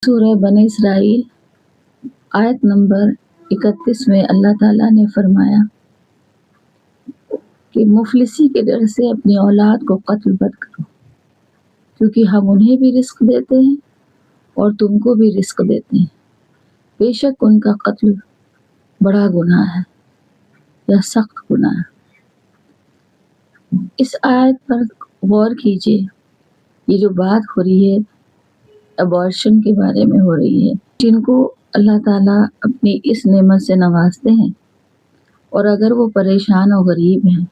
سورہ بنی اسرائیل آیت نمبر 31 میں اللہ تعالیٰ نے فرمایا کہ مفلسی کے ڈر سے اپنی اولاد کو قتل مت کرو، کیونکہ ہم انہیں بھی رزق دیتے ہیں اور تم کو بھی رزق دیتے ہیں، بے شک ان کا قتل بڑا گناہ ہے یا سخت گناہ ہے۔ اس آیت پر غور کیجئے، یہ جو بات ہو رہی ہے ابارشن کے بارے میں ہو رہی ہے، جن کو اللہ تعالیٰ اپنی اس نعمت سے نوازتے ہیں اور اگر وہ پریشان و غریب ہیں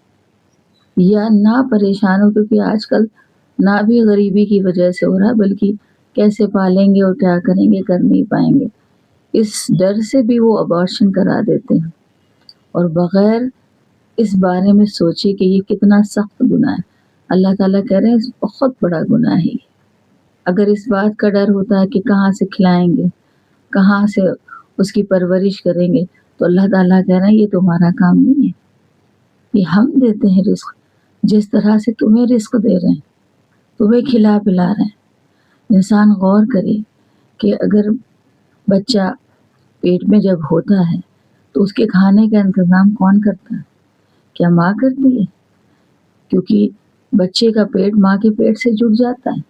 یا نہ پریشان ہو، کیونکہ آج کل نہ بھی غریبی کی وجہ سے ہو رہا بلکہ کیسے پالیں گے اور کیا کریں گے، کر نہیں پائیں گے، اس ڈر سے بھی وہ ابارشن کرا دیتے ہیں اور بغیر اس بارے میں سوچے کہ یہ کتنا سخت گناہ ہے۔ اللہ تعالیٰ کہہ رہے ہیں بہت بڑا گناہ ہے۔ اگر اس بات کا ڈر ہوتا ہے کہ کہاں سے کھلائیں گے، کہاں سے اس کی پرورش کریں گے، تو اللہ تعالیٰ کہہ رہے ہیں یہ تمہارا کام نہیں ہے، یہ ہم دیتے ہیں رزق، جس طرح سے تمہیں رزق دے رہے ہیں، تمہیں کھلا پلا رہے ہیں۔ انسان غور کرے کہ اگر بچہ پیٹ میں جب ہوتا ہے تو اس کے کھانے کا انتظام کون کرتا ہے؟ کیا ماں کرتی ہے؟ کیونکہ بچے کا پیٹ ماں کے پیٹ سے جڑ جاتا ہے،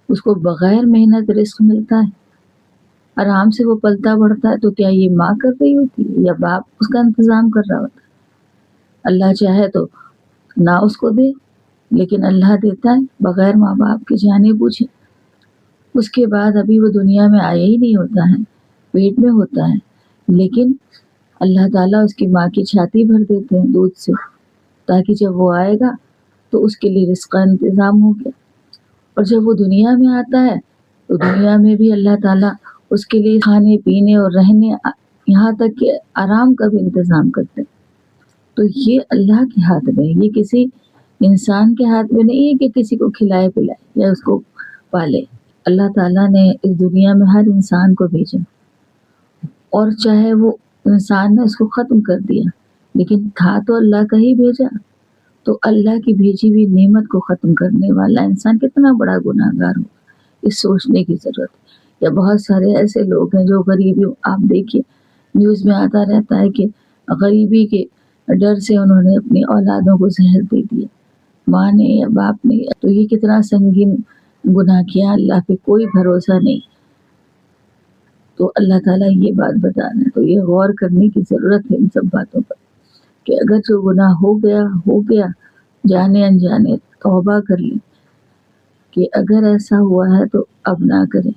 اس کو بغیر محنت رزق ملتا ہے، آرام سے وہ پلتا بڑھتا ہے، تو کیا یہ ماں کر رہی ہوتی ہے یا باپ اس کا انتظام کر رہا ہوتا ہے؟ اللہ چاہے تو نہ اس کو دے، لیکن اللہ دیتا ہے بغیر ماں باپ کے جانے بوجھے۔ اس کے بعد ابھی وہ دنیا میں آیا ہی نہیں ہوتا ہے، پیٹ میں ہوتا ہے، لیکن اللہ تعالیٰ اس کی ماں کی چھاتی بھر دیتے ہیں دودھ سے، تاکہ جب وہ آئے گا تو اس کے لیے رزق کا انتظام ہو گیا۔ اور جب وہ دنیا میں آتا ہے تو دنیا میں بھی اللہ تعالیٰ اس کے لیے کھانے پینے اور رہنے، یہاں تک کہ آرام کا بھی انتظام کرتے ہیں۔ تو یہ اللہ کے ہاتھ میں ہے، یہ کسی انسان کے ہاتھ میں نہیں ہے کہ کسی کو کھلائے پلائے یا اس کو پالے۔ اللہ تعالیٰ نے اس دنیا میں ہر انسان کو بھیجا، اور چاہے وہ انسان نے اس کو ختم کر دیا، لیکن تھا تو اللہ کا ہی بھیجا، تو اللہ کی بھیجی ہوئی نعمت کو ختم کرنے والا انسان کتنا بڑا گناہ گار ہوگا، اس سوچنے کی ضرورت ہے۔ یا بہت سارے ایسے لوگ ہیں جو غریبی، آپ دیکھیے نیوز میں آتا رہتا ہے کہ غریبی کے ڈر سے انہوں نے اپنی اولادوں کو زہر دے دیا، ماں نے یا باپ نے، تو یہ کتنا سنگین گناہ کیا، اللہ پہ کوئی بھروسہ نہیں۔ تو اللہ تعالیٰ یہ بات بتا رہے ہیں، تو یہ غور کرنے کی ضرورت ہے ان سب باتوں پر کہ اگر جو گناہ ہو گیا جانے انجانے، توبہ کر لیں کہ اگر ایسا ہوا ہے تو اب نہ کریں۔